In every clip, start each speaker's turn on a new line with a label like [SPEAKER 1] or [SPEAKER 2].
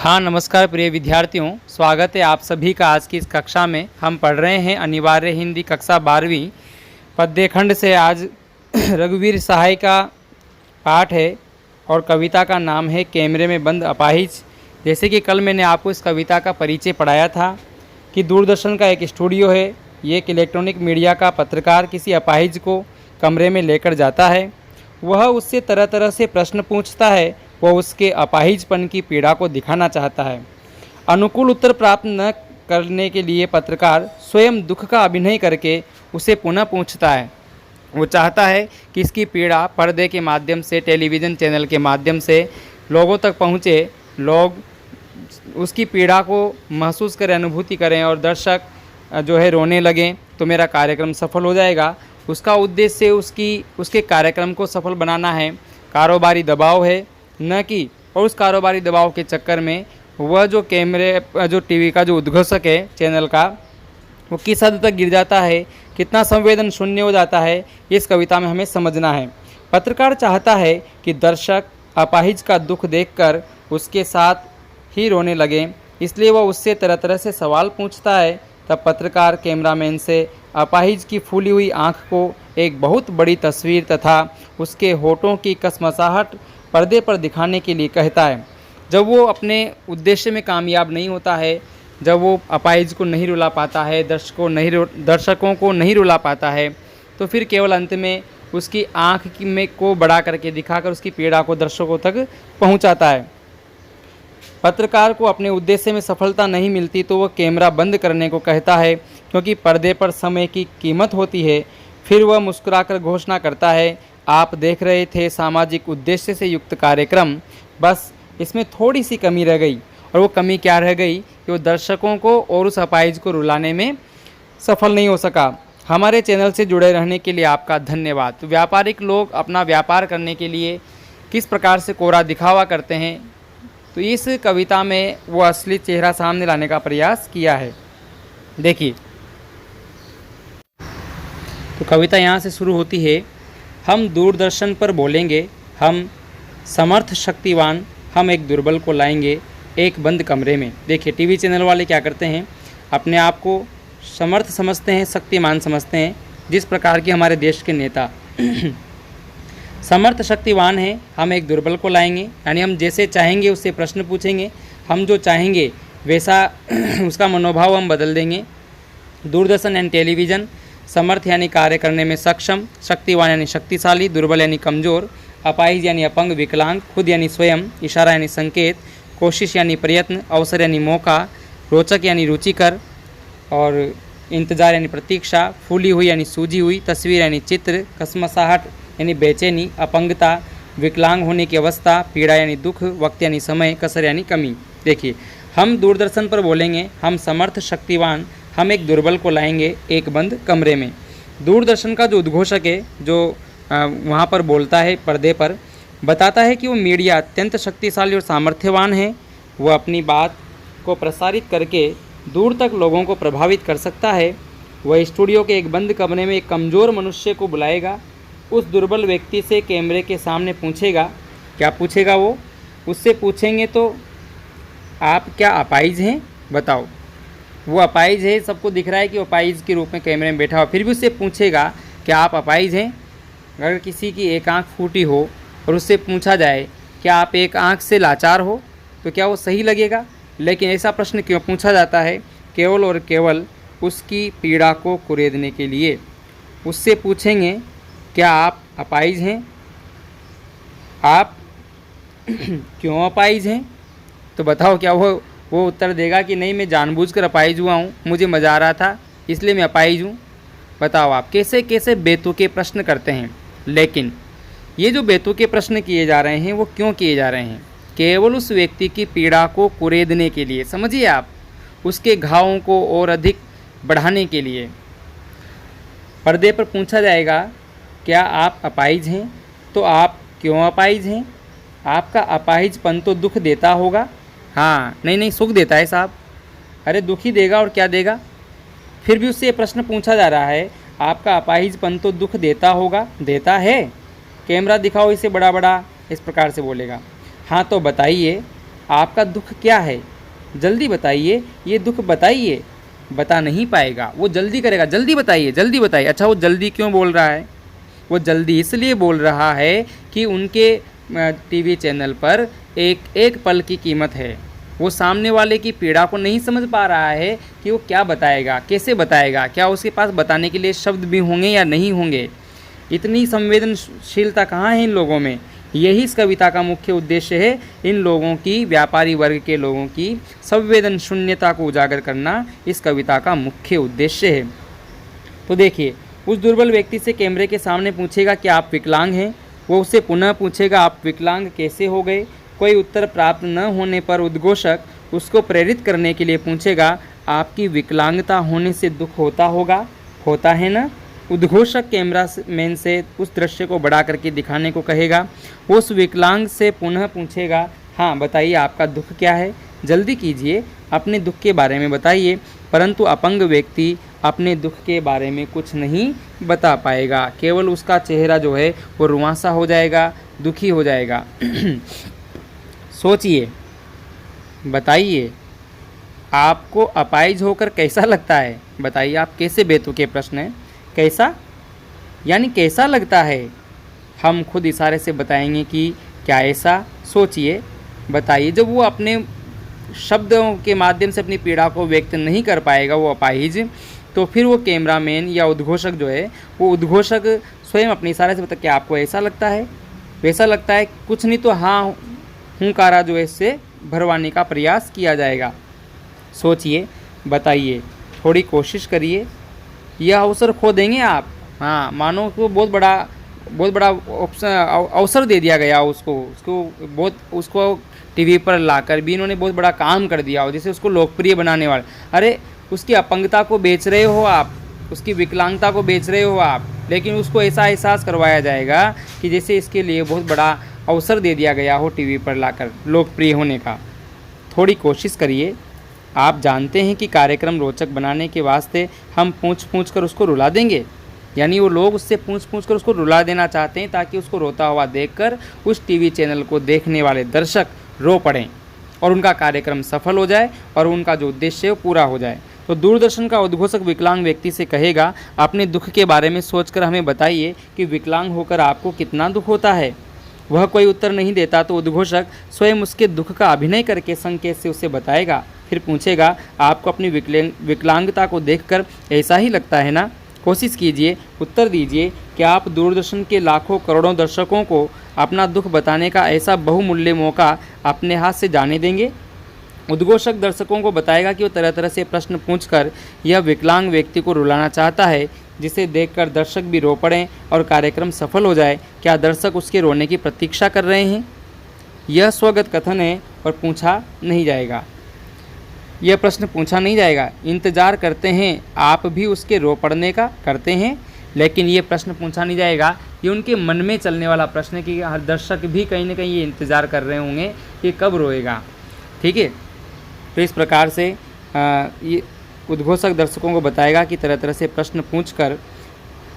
[SPEAKER 1] हाँ नमस्कार प्रिय विद्यार्थियों, स्वागत है आप सभी का आज की इस कक्षा में। हम पढ़ रहे हैं अनिवार्य हिंदी कक्षा 12वीं पद्यखंड से। आज रघुवीर सहाय का पाठ है और कविता का नाम है कैमरे में बंद अपाहिज। जैसे कि कल मैंने आपको इस कविता का परिचय पढ़ाया था कि दूरदर्शन का एक स्टूडियो है। ये एक इलेक्ट्रॉनिक मीडिया का पत्रकार किसी अपाहिज को कमरे में लेकर जाता है। वह उससे तरह तरह से प्रश्न पूछता है। वह उसके अपाहिजपन की पीड़ा को दिखाना चाहता है। अनुकूल उत्तर प्राप्त न करने के लिए पत्रकार स्वयं दुख का अभिनय करके उसे पुनः पूछता है। वो चाहता है कि इसकी पीड़ा पर्दे के माध्यम से, टेलीविज़न चैनल के माध्यम से लोगों तक पहुँचे, लोग उसकी पीड़ा को महसूस करें, अनुभूति करें और दर्शक जो है रोने लगें, तो मेरा कार्यक्रम सफल हो जाएगा। उसका उद्देश्य उसके कार्यक्रम को सफल बनाना है। कारोबारी दबाव है न कि, और उस कारोबारी दबाव के चक्कर में वह जो टीवी का जो उद्घोषक है चैनल का, वो किस हद तक गिर जाता है, कितना संवेदन शून्य हो जाता है, इस कविता में हमें समझना है। पत्रकार चाहता है कि दर्शक अपाहिज का दुख देखकर उसके साथ ही रोने लगे, इसलिए वह उससे तरह तरह से सवाल पूछता है। तब पत्रकार कैमरामैन से अपाहिज की फूली हुई आँख को एक बहुत बड़ी तस्वीर तथा उसके होठों की कसमसाहट पर्दे पर दिखाने के लिए कहता है। जब वो अपने उद्देश्य में कामयाब नहीं होता है, जब वो अपाहिज को नहीं रुला पाता है, दर्शकों को नहीं रुला पाता है, तो फिर केवल अंत में उसकी आँख में को बड़ा करके दिखाकर उसकी पीड़ा को दर्शकों तक पहुंचाता है। पत्रकार को अपने उद्देश्य में सफलता नहीं मिलती तो वह कैमरा बंद करने को कहता है, क्योंकि पर्दे पर समय की कीमत होती है। फिर वह मुस्कुराकर घोषणा करता है, आप देख रहे थे सामाजिक उद्देश्य से युक्त कार्यक्रम, बस इसमें थोड़ी सी कमी रह गई। और वो कमी क्या रह गई कि वो दर्शकों को और उस अपाहिज को रुलाने में सफल नहीं हो सका। हमारे चैनल से जुड़े रहने के लिए आपका धन्यवाद। तो व्यापारिक लोग अपना व्यापार करने के लिए किस प्रकार से कोरा दिखावा करते हैं, तो इस कविता में वो असली चेहरा सामने लाने का प्रयास किया है। देखिए, तो कविता यहाँ से शुरू होती है। हम दूरदर्शन पर बोलेंगे, हम समर्थ शक्तिवान, हम एक दुर्बल को लाएंगे एक बंद कमरे में। देखिए, टीवी चैनल वाले क्या करते हैं, अपने आप को समर्थ समझते हैं, शक्तिमान समझते हैं। जिस प्रकार के हमारे देश के नेता समर्थ शक्तिवान हैं, हम एक दुर्बल को लाएंगे, यानी हम जैसे चाहेंगे उससे प्रश्न पूछेंगे, हम जो चाहेंगे वैसा उसका मनोभाव हम बदल देंगे। दूरदर्शन एंड टेलीविज़न, समर्थ यानी कार्य करने में सक्षम, शक्तिवान यानी शक्तिशाली, दुर्बल यानी कमज़ोर, अपाहिज यानी अपंग विकलांग, खुद यानी स्वयं, इशारा यानी संकेत, कोशिश यानी प्रयत्न, अवसर यानी मौका, रोचक यानी रुचिकर और इंतज़ार यानी प्रतीक्षा, फूली हुई यानी सूजी हुई, तस्वीर यानी चित्र, कसमसाहट यानी बेचैनी, अपंगता, विकलांग होने की अवस्था, पीड़ा यानी दुख, वक्त यानी समय, कसर यानी कमी। देखिए, हम दूरदर्शन पर बोलेंगे, हम समर्थ शक्तिवान, हम एक दुर्बल को लाएंगे एक बंद कमरे में। दूरदर्शन का जो उद्घोषक है, जो वहाँ पर बोलता है पर्दे पर, बताता है कि वो मीडिया अत्यंत शक्तिशाली और सामर्थ्यवान है। वह अपनी बात को प्रसारित करके दूर तक लोगों को प्रभावित कर सकता है। वह स्टूडियो के एक बंद कमरे में एक कमज़ोर मनुष्य को बुलाएगा। उस दुर्बल व्यक्ति से कैमरे के सामने पूछेगा। क्या पूछेगा वो? उससे पूछेंगे तो आप क्या अपाहिज हैं, बताओ। वो अपाहिज है, सबको दिख रहा है कि वो अपाहिज के रूप में कैमरे में बैठा हो, फिर भी उससे पूछेगा क्या आप अपाहिज हैं। अगर किसी की एक आँख फूटी हो और उससे पूछा जाए क्या आप एक आँख से लाचार हो, तो क्या वो सही लगेगा? लेकिन ऐसा प्रश्न क्यों पूछा जाता है? केवल और केवल उसकी पीड़ा को कुरेदने के लिए। उससे पूछेंगे क्या आप अपाहिज हैं, आप क्यों अपाहिज हैं, तो बताओ क्या वो उत्तर देगा कि नहीं, मैं जानबूझकर अपाहिज हुआ हूँ, मुझे मज़ा आ रहा था इसलिए मैं अपाहिज हूँ। बताओ आप कैसे कैसे बेतुके प्रश्न करते हैं। लेकिन ये जो बेतुके प्रश्न किए जा रहे हैं वो क्यों किए जा रहे हैं? केवल उस व्यक्ति की पीड़ा को कुरेदने के लिए, समझिए आप, उसके घावों को और अधिक बढ़ाने के लिए। पर्दे पर पूछा जाएगा क्या आप अपाहिज हैं, तो आप क्यों अपाहिज हैं? आपका अपाहिजपन तो दुख देता होगा। हाँ, नहीं, सुख देता है साहब। अरे दुख ही देगा और क्या देगा? फिर भी उससे ये प्रश्न पूछा जा रहा है, आपका अपाहिजपन तो दुख देता होगा, देता है? कैमरा दिखाओ इसे बड़ा बड़ा, इस प्रकार से बोलेगा। हाँ तो बताइए, आपका दुख क्या है, जल्दी बताइए, ये दुख बताइए। बता नहीं पाएगा, वो जल्दी करेगा, जल्दी बताइए, जल्दी बताइए। अच्छा, वो जल्दी क्यों बोल रहा है? वो जल्दी इसलिए बोल रहा है कि उनके टीवी चैनल पर एक एक पल की कीमत है। वो सामने वाले की पीड़ा को नहीं समझ पा रहा है कि वो क्या बताएगा, कैसे बताएगा, क्या उसके पास बताने के लिए शब्द भी होंगे या नहीं होंगे। इतनी संवेदनशीलता कहाँ है इन लोगों में। यही इस कविता का मुख्य उद्देश्य है, इन लोगों की, व्यापारी वर्ग के लोगों की संवेदन शून्यता को उजागर करना इस कविता का मुख्य उद्देश्य है। तो देखिए, उस दुर्बल व्यक्ति से कैमरे के सामने पूछेगा कि आप विकलांग हैं। वो उससे पुनः पूछेगा आप विकलांग कैसे हो गए। कोई उत्तर प्राप्त न होने पर उद्घोषक उसको प्रेरित करने के लिए पूछेगा आपकी विकलांगता होने से दुख होता होगा, होता है ना। उद्घोषक कैमरा मैन से उस दृश्य को बड़ा करके दिखाने को कहेगा। उस विकलांग से पुनः पूछेगा हाँ बताइए आपका दुख क्या है, जल्दी कीजिए, अपने दुख के बारे में बताइए। परंतु अपंग व्यक्ति अपने दुख के बारे में कुछ नहीं बता पाएगा, केवल उसका चेहरा जो है वो रुआंसा हो जाएगा, दुखी हो जाएगा। सोचिए, बताइए आपको अपाहिज होकर कैसा लगता है, बताइए आप कैसे, बेतुके प्रश्न है, कैसा यानी कैसा लगता है। हम खुद इशारे से बताएंगे कि क्या ऐसा। सोचिए, बताइए। जब वो अपने शब्दों के माध्यम से अपनी पीड़ा को व्यक्त नहीं कर पाएगा, वो अपाहिज, तो फिर वो कैमरामैन या उद्घोषक जो है, वो उद्घोषक स्वयं अपने इशारे से बता कि आपको ऐसा लगता है, वैसा लगता है, कुछ नहीं तो हाँ हुंकारा जो है इससे भरवाने का प्रयास किया जाएगा। सोचिए, बताइए, थोड़ी कोशिश करिए, यह अवसर खो देंगे आप। हाँ, मानो को बहुत बड़ा अवसर दे दिया गया उसको टीवी पर लाकर भी इन्होंने बहुत बड़ा काम कर दिया हो, जैसे उसको लोकप्रिय बनाने वाले। अरे उसकी अपंगता को बेच रहे हो आप, उसकी विकलांगता को बेच रहे हो आप, लेकिन उसको ऐसा एहसास करवाया जाएगा कि जैसे इसके लिए बहुत बड़ा अवसर दे दिया गया हो टीवी पर लाकर लोकप्रिय होने का। थोड़ी कोशिश करिए। आप जानते हैं कि कार्यक्रम रोचक बनाने के वास्ते हम पूछ कर उसको रुला देंगे, यानी वो लोग उससे पूछ कर उसको रुला देना चाहते हैं ताकि उसको रोता हुआ देखकर उस टीवी चैनल को देखने वाले दर्शक रो पड़ें और उनका कार्यक्रम सफल हो जाए और उनका जो उद्देश्य है वो पूरा हो जाए। तो दूरदर्शन का उद्घोषक विकलांग व्यक्ति से कहेगा अपने दुख के बारे में सोचकर हमें बताइए कि विकलांग होकर आपको कितना दुख होता है। वह कोई उत्तर नहीं देता तो उद्घोषक स्वयं उसके दुख का अभिनय करके संकेत से उसे बताएगा। फिर पूछेगा आपको अपनी विकलांगता को देखकर ऐसा ही लगता है ना। कोशिश कीजिए, उत्तर दीजिए कि आप दूरदर्शन के लाखों करोड़ों दर्शकों को अपना दुख बताने का ऐसा बहुमूल्य मौका अपने हाथ से जाने देंगे। उद्घोषक दर्शकों को बताएगा कि वो तरह तरह से प्रश्न पूछकर यह विकलांग व्यक्ति को रुलाना चाहता है, जिसे देखकर दर्शक भी रो पड़ें और कार्यक्रम सफल हो जाए। क्या दर्शक उसके रोने की प्रतीक्षा कर रहे हैं? यह स्वगत कथन है और पूछा नहीं जाएगा। यह प्रश्न पूछा नहीं जाएगा। इंतज़ार करते हैं आप भी उसके रो पड़ने का, करते हैं, लेकिन ये प्रश्न पूछा नहीं जाएगा। ये उनके मन में चलने वाला प्रश्न है कि हर दर्शक भी कहीं ना कहीं ये इंतज़ार कर रहे होंगे कि कब रोएगा। ठीक है, तो इस प्रकार से ये उद्घोषक दर्शकों को बताएगा कि तरह तरह से प्रश्न पूछकर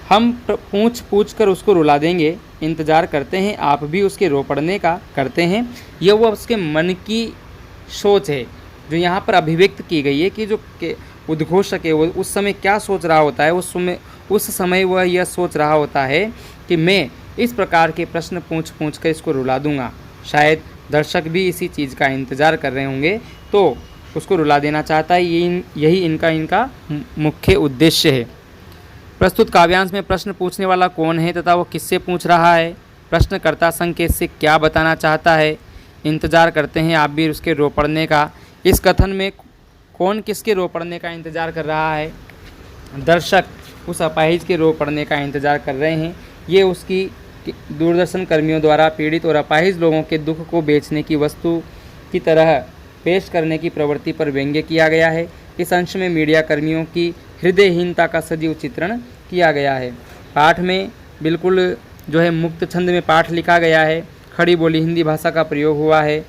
[SPEAKER 1] हम पूछ कर उसको रुला देंगे। इंतज़ार करते हैं आप भी उसके रो पड़ने का, करते हैं। यह वो उसके मन की सोच है जो यहाँ पर अभिव्यक्त की गई है कि जो उद्घोषक है वो उस समय क्या सोच रहा होता है। उस समय वह यह सोच रहा होता है कि मैं इस प्रकार के प्रश्न पूछ कर इसको रुला दूंगा। शायद दर्शक भी इसी चीज़ का इंतज़ार कर रहे होंगे, तो उसको रुला देना चाहता है। यही इनका मुख्य उद्देश्य है। प्रस्तुत काव्यांश में प्रश्न पूछने वाला कौन है तथा वो किससे पूछ रहा है, प्रश्नकर्ता संकेत से क्या बताना चाहता है, इंतज़ार करते हैं आप भी उसके रो पड़ने का। इस कथन में कौन किसके रो पड़ने का इंतज़ार कर रहा है? दर्शक उस अपाहिज के रो पड़ने का इंतज़ार कर रहे हैं। ये उसकी दूरदर्शन कर्मियों द्वारा पीड़ित और अपाहिज लोगों के दुख को बेचने की वस्तु की तरह पेश करने की प्रवृत्ति पर व्यंग्य किया गया है। इस अंश में मीडिया कर्मियों की हृदयहीनता का सजीव चित्रण किया गया है। पाठ में बिल्कुल जो है मुक्त छंद में पाठ लिखा गया है। खड़ी बोली हिंदी भाषा का प्रयोग हुआ है।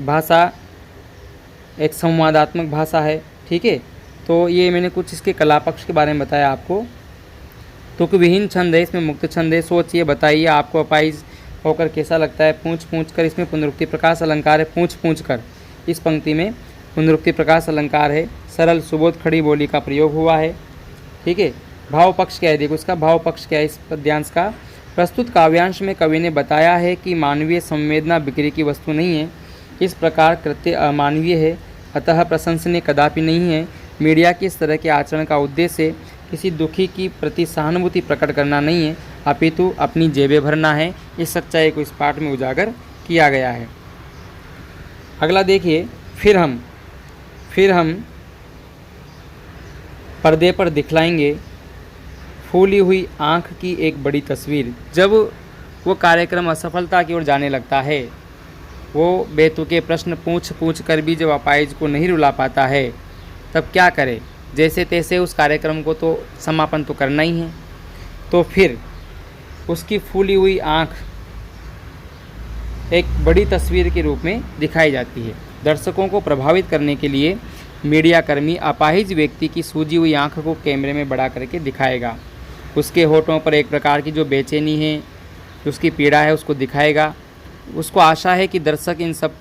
[SPEAKER 1] भाषा एक संवादात्मक भाषा है। ठीक है, तो ये मैंने कुछ इसके कला पक्ष के बारे में बताया आपको। तुक विहीन छंद है, इसमें मुक्त छंद है। सोचिए, बताइए आपको अपाहिज होकर कैसा लगता है, पूछ पूछ कर, इसमें पुनरुक्ति प्रकाश अलंकार है, पूछ पूछ कर, इस पंक्ति में पुनरुक्ति प्रकाश अलंकार है, सरल सुबोध खड़ी बोली का प्रयोग हुआ है। ठीक है, भाव पक्ष क्या है, देखो इसका भाव पक्ष क्या है इस पद्यांश का। प्रस्तुत काव्यांश में कवि ने बताया है कि मानवीय संवेदना बिक्री की वस्तु नहीं है, इस प्रकार कृत्य अमानवीय है, अतः प्रशंसनीय कदापि नहीं है। मीडिया के इस तरह के आचरण का उद्देश्य किसी दुखी की प्रति सहानुभूति प्रकट करना नहीं है, अपितु अपनी जेबें भरना है। इस सच्चाई को इस पाठ में उजागर किया गया है। अगला देखिए, फिर हम पर्दे पर दिखलाएंगे फूली हुई आँख की एक बड़ी तस्वीर। जब वो कार्यक्रम असफलता की ओर जाने लगता है, वो बेतुके प्रश्न पूछ पूछ कर भी जब अपाहिज को नहीं रुला पाता है, तब क्या करे, जैसे तैसे उस कार्यक्रम को तो समापन तो करना ही है। तो फिर उसकी फूली हुई आँख एक बड़ी तस्वीर के रूप में दिखाई जाती है। दर्शकों को प्रभावित करने के लिए मीडियाकर्मी अपाहिज व्यक्ति की सूजी हुई आँख को कैमरे में बड़ा करके दिखाएगा। उसके होठों पर एक प्रकार की जो बेचैनी है, उसकी पीड़ा है, उसको दिखाएगा। उसको आशा है कि दर्शक इन सब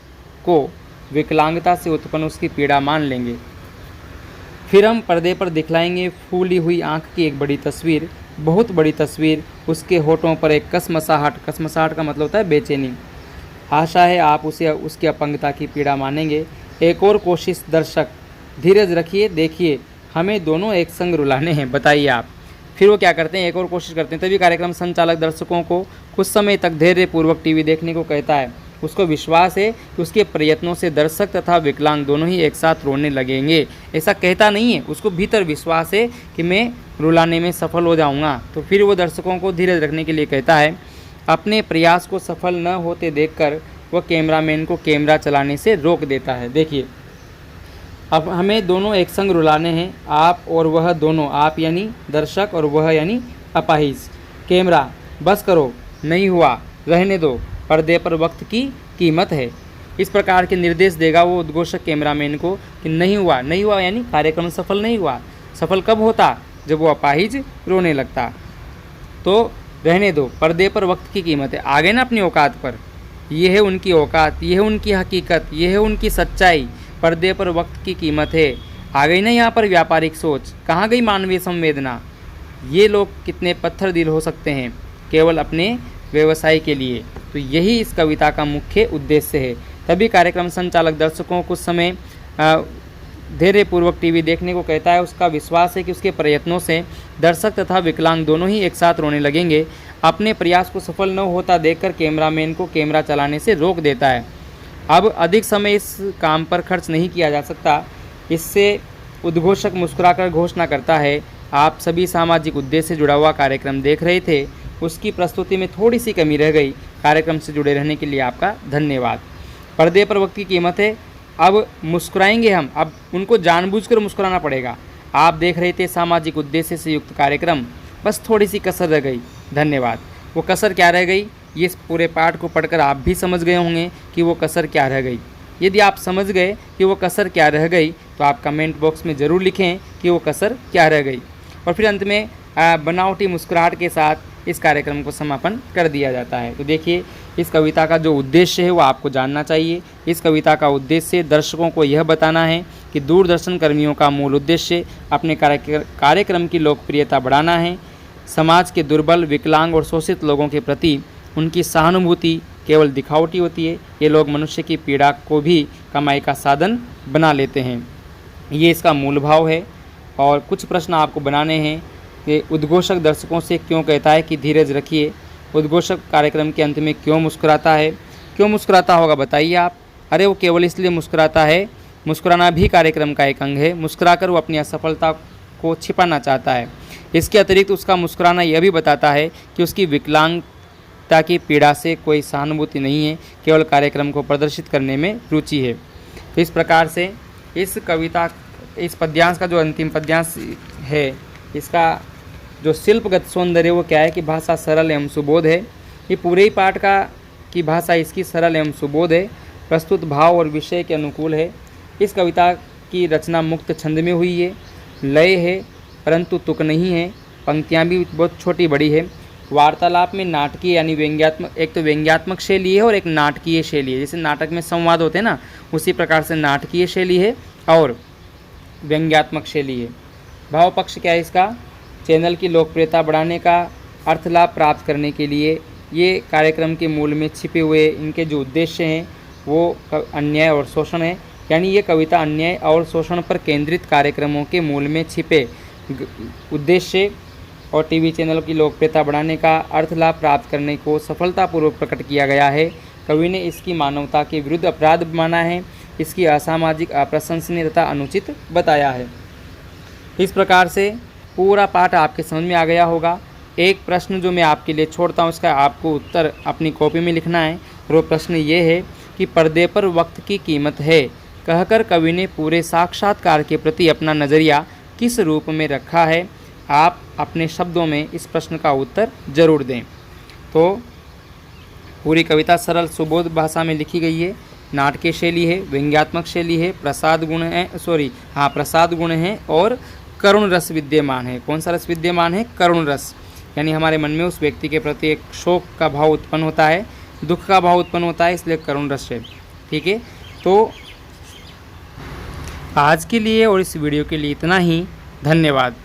[SPEAKER 1] को विकलांगता से उत्पन्न उसकी पीड़ा मान लेंगे। फिर हम पर्दे पर दिखलाएंगे फूली हुई आँख की एक बड़ी तस्वीर, बहुत बड़ी तस्वीर। उसके होठों पर एक कसमसाहट का मतलब होता है बेचैनी। आशा है आप उसे उसकी अपंगता की पीड़ा मानेंगे। एक और कोशिश दर्शक, धीरज रखिए, देखिए हमें दोनों एक संग रुलाने हैं, बताइए आप। फिर वो क्या करते हैं, एक और कोशिश करते हैं। तभी कार्यक्रम संचालक दर्शकों को कुछ समय तक धैर्यपूर्वक टीवी देखने को कहता है। उसको विश्वास है कि उसके प्रयत्नों से दर्शक तथा विकलांग दोनों ही एक साथ रोने लगेंगे। ऐसा कहता नहीं है, उसको भीतर विश्वास है कि मैं रुलाने में सफल हो जाऊंगा। तो फिर वो दर्शकों को धीरज रखने के लिए कहता है। अपने प्रयास को सफल न होते देखकर वह कैमरामैन को कैमरा चलाने से रोक देता है। देखिए, अब हमें दोनों एक संग रुलाने हैं, आप और वह दोनों, आप यानी दर्शक और वह यानी अपाहिज। कैमरा बस करो, नहीं हुआ, रहने दो, पर्दे पर वक्त की कीमत है। इस प्रकार के निर्देश देगा वो उद्घोषक कैमरामैन को कि नहीं हुआ यानी कार्यक्रम सफल नहीं हुआ। सफल कब होता, जब वो अपाहिज रोने लगता। तो रहने दो, पर्दे पर वक्त की कीमत है। आ गए ना अपनी औकात पर, ये है उनकी औकात, ये है उनकी हकीकत, ये है उनकी सच्चाई। पर्दे पर वक्त की कीमत है। आ गई ना यहाँ पर व्यापारिक सोच, कहाँ गई मानवीय संवेदना। ये लोग कितने पत्थर दिल हो सकते हैं केवल अपने व्यवसाय के लिए। तो यही इस कविता का मुख्य उद्देश्य है। तभी कार्यक्रम संचालक दर्शकों को कुछ समय धैर्यपूर्वक टीवी देखने को कहता है। उसका विश्वास है कि उसके प्रयत्नों से दर्शक तथा विकलांग दोनों ही एक साथ रोने लगेंगे। अपने प्रयास को सफल न होता देखकर कैमरामैन को कैमरा चलाने से रोक देता है। अब अधिक समय इस काम पर खर्च नहीं किया जा सकता। इससे उद्घोषक मुस्कुराकर घोषणा करता है, आप सभी सामाजिक उद्देश्य से जुड़ा हुआ कार्यक्रम देख रहे थे, उसकी प्रस्तुति में थोड़ी सी कमी रह गई। कार्यक्रम से जुड़े रहने के लिए आपका धन्यवाद। पर्दे पर वक्त की कीमत है। अब मुस्कुराएंगे हम, अब उनको जानबूझकर मुस्कुराना पड़ेगा। आप देख रहे थे सामाजिक उद्देश्य से युक्त कार्यक्रम, बस थोड़ी सी कसर रह गई, धन्यवाद। वो कसर क्या रह गई, ये इस पूरे पाठ को पढ़कर आप भी समझ गए होंगे कि वो कसर क्या रह गई। यदि आप समझ गए कि वो कसर क्या रह गई तो आप कमेंट बॉक्स में ज़रूर लिखें कि वो कसर क्या रह गई। और फिर अंत में बनावटी मुस्कुराहट के साथ इस कार्यक्रम को समापन कर दिया जाता है। तो देखिए, इस कविता का जो उद्देश्य है वो आपको जानना चाहिए। इस कविता का उद्देश्य दर्शकों को यह बताना है कि दूरदर्शन कर्मियों का मूल उद्देश्य अपने कार्यक्रम की लोकप्रियता बढ़ाना है। समाज के दुर्बल, विकलांग और शोषित लोगों के प्रति उनकी सहानुभूति केवल दिखावटी होती है। ये लोग मनुष्य की पीड़ा को भी कमाई का साधन बना लेते हैं। ये इसका मूल भाव है। और कुछ प्रश्न आपको बनाने हैं कि उद्घोषक दर्शकों से क्यों कहता है कि धीरज रखिए। उद्घोषक कार्यक्रम के अंत में क्यों मुस्कुराता है, क्यों मुस्कुराता होगा बताइए आप। अरे वो केवल इसलिए मुस्कुराता है, मुस्कुराना भी कार्यक्रम का एक अंग है। मुस्कुराकर वो अपनी असफलता को छिपाना चाहता है। इसके अतिरिक्त उसका मुस्कुराना यह भी बताता है कि उसकी विकलांगता की पीड़ा से कोई सहानुभूति नहीं है, केवल कार्यक्रम को प्रदर्शित करने में रुचि है। तो इस प्रकार से इस पद्यांश का जो अंतिम पद्यांश है, इसका जो शिल्पगत सौंदर्य वो क्या है कि भाषा सरल एवं सुबोध है। ये पूरे ही पाठ की भाषा इसकी सरल एवं सुबोध है, प्रस्तुत भाव और विषय के अनुकूल है। इस कविता की रचना मुक्त छंद में हुई है, लय है परंतु तुक नहीं है, पंक्तियाँ भी बहुत छोटी बड़ी है। वार्तालाप में नाटकीय यानी व्यंग्यात्मक, एक तो व्यंग्यात्मक शैली है और एक नाटकीय शैली है। जैसे नाटक में संवाद होते हैं ना, उसी प्रकार से नाटकीय शैली है और व्यंग्यात्मक शैली है। भाव पक्ष क्या है इसका? चैनल की लोकप्रियता बढ़ाने का, अर्थ लाभ प्राप्त करने के लिए, ये कार्यक्रम के मूल में छिपे हुए इनके जो उद्देश्य हैं वो अन्याय और शोषण है। यानी ये कविता अन्याय और शोषण पर केंद्रित कार्यक्रमों के मूल में छिपे उद्देश्य और टीवी चैनल की लोकप्रियता बढ़ाने का, अर्थ लाभ प्राप्त करने को सफलतापूर्वक प्रकट किया गया है। कवि ने इसकी मानवता के विरुद्ध अपराध माना है, इसकी असामाजिक, अप्रशंसनीय तथा अनुचित बताया है। इस प्रकार से पूरा पाठ आपके समझ में आ गया होगा। एक प्रश्न जो मैं आपके लिए छोड़ता हूँ, इसका आपको उत्तर अपनी कॉपी में लिखना है। और वो प्रश्न ये है कि पर्दे पर वक्त की कीमत है कहकर कवि ने पूरे साक्षात्कार के प्रति अपना नज़रिया किस रूप में रखा है? आप अपने शब्दों में इस प्रश्न का उत्तर जरूर दें। तो पूरी कविता सरल सुबोध भाषा में लिखी गई है, नाटकीय शैली है, व्यंग्यात्मक शैली है, प्रसाद गुण है और करुण रस विद्यमान है। कौन सा रस विद्यमान है? करुण रस। यानी हमारे मन में उस व्यक्ति के प्रति एक शोक का भाव उत्पन्न होता है, दुख का भाव उत्पन्न होता है, इसलिए करुण रस है। ठीक है, तो आज के लिए और इस वीडियो के लिए इतना ही। धन्यवाद।